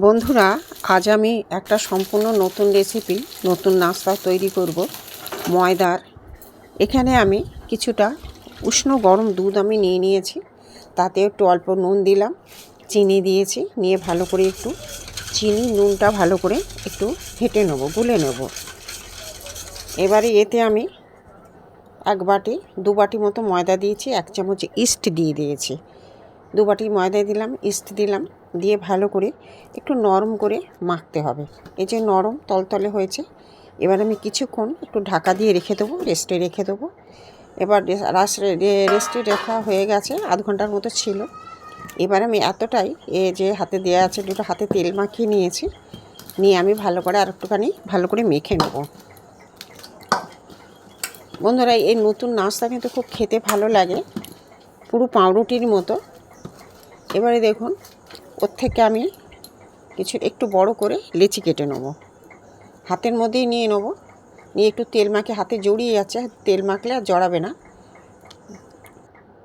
বন্ধুরা, আজ আমি একটা সম্পূর্ণ নতুন রেসিপি, নতুন নাস্তা তৈরি করব ময়দার। এখানে আমি কিছুটা উষ্ণ গরম দুধ আমি নিয়ে নিয়েছি, তাতে একটু অল্প নুন দিলাম, চিনি দিয়েছি, নিয়ে ভালো করে একটু চিনি নুনটা ভালো করে একটু ফেটে নেব, গুলে নেব। এবারে এতে আমি দু বাটি মতো ময়দা দিয়েছি, 1 চামচ ইস্ট দিয়ে দিয়েছি। 2 বাটি ময়দা দিলাম, ইস্ট দিলাম, দিয়ে ভালো করে একটু নরম করে মাখতে হবে। এই যে নরম তলতলে হয়েছে, এবার আমি কিছুক্ষণ একটু ঢাকা দিয়ে রেখে দেবো, রেস্টে রেখে দেবো। এবার রেস্টে রাখা হয়ে গেছে, আধ ঘন্টার মতো ছিল। এবার আমি এতটাই যে হাতে দেওয়া আছে, দুটো হাতে তেল মাখিয়ে নিয়েছি, নিয়ে আমি ভালো করে আর একটুখানি ভালো করে মেখে নেব। বন্ধুরা, এই নতুন নাস্তা কিন্তু খুব খেতে ভালো লাগে, পুরো পাউরুটির মতো। এবারে দেখুন, ওর থেকে আমি একটু বড় করে লেচি কেটে নেব, হাতের মধ্যেই নিয়ে নেব, নিয়ে একটু তেল মাখে হাতে জড়িয়ে যাচ্ছে, তেল মাখলে আর জড়াবে না।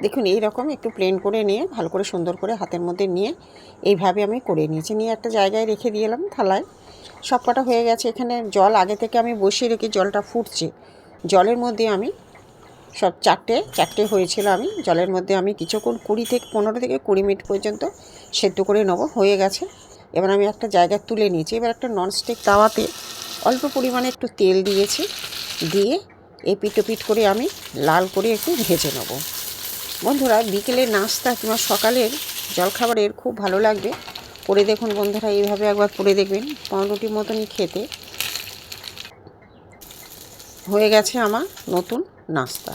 দেখুন, এই রকম একটু প্লেন করে নিয়ে ভালো করে সুন্দর করে হাতের মধ্যে নিয়ে এইভাবে আমি করে নিয়েছি, নিয়ে একটা জায়গায় রেখে দিলাম থালায়। সব কটা হয়ে গেছে। এখানে জল আগে থেকে আমি বসিয়ে রেখে জলটা ফুটছে, জলের মধ্যে আমি সব চারটে হয়েছিল, আমি জলের মধ্যে আমি কিছুক্ষণ 15 থেকে 20 মিনিট পর্যন্ত সেদ্ধ করে নেব। হয়ে গেছে। এবার আমি একটা জায়গায় তুলে নিয়েছি। এবার একটা ননস্টিক তাওয়াতে অল্প পরিমাণে একটু তেল দিয়েছি, দিয়ে এপিট ওপিট করে আমি লাল করে একটু ভেজে নেব। বন্ধুরা, বিকেলের নাস্তা কিংবা সকালের জলখাবারের খুব ভালো লাগবে। করে দেখুন বন্ধুরা, এইভাবে একবার করে দেখবেন, পাউরুটির মতনই খেতে। হয়ে গেছে আমার নতুন নাস্তা।